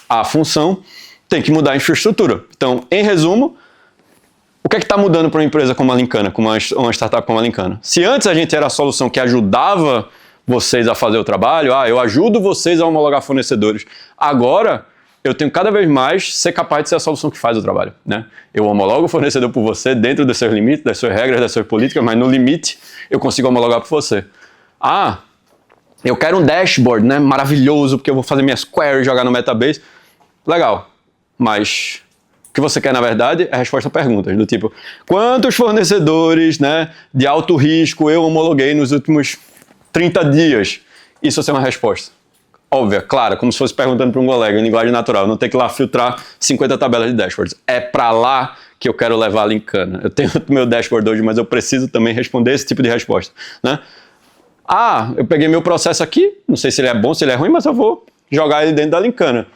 a função, tem que mudar a infraestrutura. Então, em resumo, o que é que está mudando para uma empresa como a Linkana, como uma startup como a Linkana? Se antes a gente era a solução que ajudava vocês a fazer o trabalho, eu ajudo vocês a homologar fornecedores. Agora, eu tenho cada vez mais ser capaz de ser a solução que faz o trabalho, né? Eu homologo o fornecedor por você dentro dos seus limites, das suas regras, das suas políticas, mas no limite eu consigo homologar por você. Eu quero um dashboard, né? Maravilhoso, porque eu vou fazer minhas queries, jogar no Metabase. Legal, mas o que você quer, na verdade, é a resposta a perguntas, do tipo, quantos fornecedores, né, de alto risco eu homologuei nos últimos 30 dias? Isso é uma resposta óbvia, clara, como se fosse perguntando para um colega em linguagem natural, não ter que ir lá filtrar 50 tabelas de dashboards. É para lá que eu quero levar a Linkana. Eu tenho o meu dashboard hoje, mas eu preciso também responder esse tipo de resposta, né? Eu peguei meu processo aqui, não sei se ele é bom, se ele é ruim, mas eu vou jogar ele dentro da Linkana.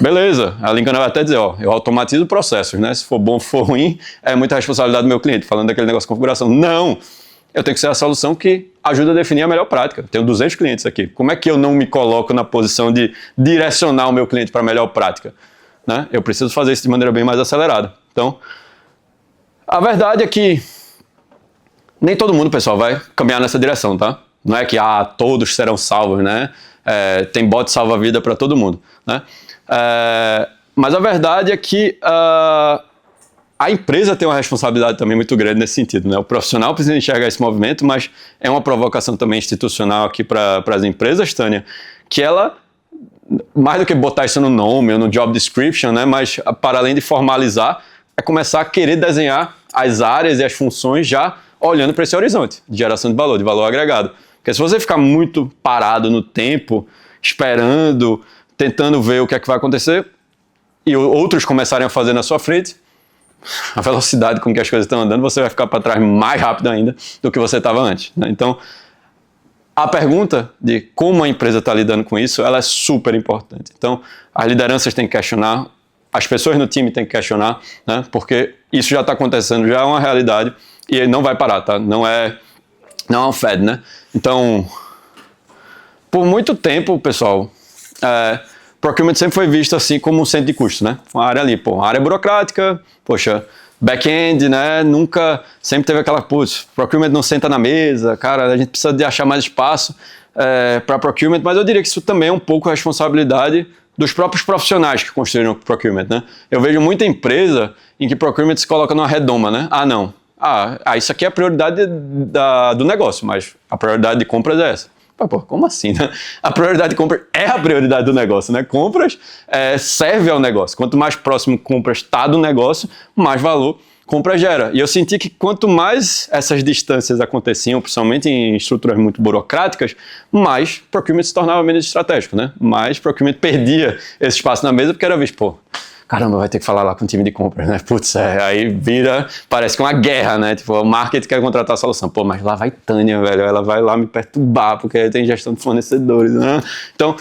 Beleza, a Lincoln vai até dizer, ó, eu automatizo processos, né? Se for bom ou for ruim, é muita responsabilidade do meu cliente, falando daquele negócio de configuração. Não! Eu tenho que ser a solução que ajuda a definir a melhor prática. Tenho 200 clientes aqui. Como é que eu não me coloco na posição de direcionar o meu cliente para a melhor prática? Né? Eu preciso fazer isso de maneira bem mais acelerada. Então, a verdade é que nem todo mundo, pessoal, vai caminhar nessa direção, tá? Não é que todos serão salvos, né? Tem bot salva-vida para todo mundo, né? Mas a verdade é que a empresa tem uma responsabilidade também muito grande nesse sentido, né? O profissional precisa enxergar esse movimento, mas é uma provocação também institucional aqui para as empresas, Tânia, que ela, mais do que botar isso no nome ou no job description, né? Mas para além de formalizar, é começar a querer desenhar as áreas e as funções já olhando para esse horizonte de geração de valor agregado. Porque se você ficar muito parado no tempo, esperando, tentando ver o que é que vai acontecer, e outros começarem a fazer na sua frente, a velocidade com que as coisas estão andando, você vai ficar para trás mais rápido ainda do que você estava antes, né? Então, a pergunta de como a empresa está lidando com isso, ela é super importante. Então, as lideranças têm que questionar, as pessoas no time têm que questionar, né? Porque isso já está acontecendo, já é uma realidade e não vai parar, tá? Não é um fad, né? Então, por muito tempo, pessoal, procurement sempre foi visto assim como um centro de custo, né? Uma área ali, uma área burocrática, poxa, back-end, né? Sempre teve aquela, procurement não senta na mesa, cara, a gente precisa de achar mais espaço para procurement, mas eu diria que isso também é um pouco a responsabilidade dos próprios profissionais que construíram o procurement, né? Eu vejo muita empresa em que procurement se coloca numa redoma, né? Não. Isso aqui é a prioridade do negócio, mas a prioridade de compras é essa. Como assim, né? A prioridade de compras é a prioridade do negócio, né? Compras serve ao negócio. Quanto mais próximo compras está do negócio, mais valor compra gera. E eu senti que quanto mais essas distâncias aconteciam, principalmente em estruturas muito burocráticas, mais procurement se tornava menos estratégico, né? Mais procurement perdia esse espaço na mesa, porque era visto, caramba, vai ter que falar lá com o time de compras, né? Aí vira, parece que uma guerra, né? Tipo, o marketing quer contratar a solução. Mas lá vai Tânia, velho, ela vai lá me perturbar, porque tem gestão de fornecedores, né? Então,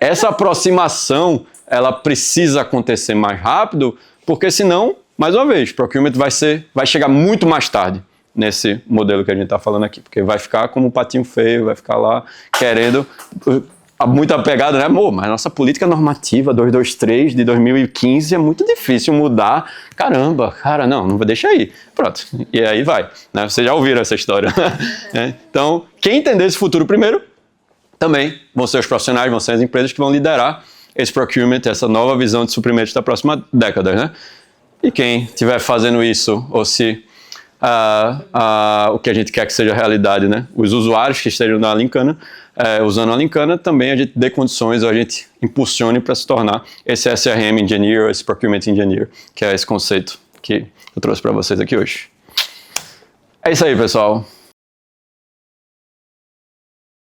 essa aproximação, ela precisa acontecer mais rápido, porque senão, mais uma vez, procurement vai chegar muito mais tarde nesse modelo que a gente está falando aqui, porque vai ficar como um patinho feio, vai ficar lá querendo... muito apegado, né? Mas nossa política normativa 223 de 2015 é muito difícil mudar. Caramba, cara, não deixa aí. Pronto, e aí vai. Né? Vocês já ouviram essa história. Então, quem entender esse futuro primeiro, também vão ser os profissionais, vão ser as empresas que vão liderar esse procurement, essa nova visão de suprimentos da próxima década, né? E quem estiver fazendo isso, ou se o que a gente quer que seja realidade, né? Os usuários que estejam na Linkana, usando a Linkana, também a gente dê condições, a gente impulsione para se tornar esse SRM Engineer, esse Procurement Engineer, que é esse conceito que eu trouxe para vocês aqui hoje. É isso aí, pessoal.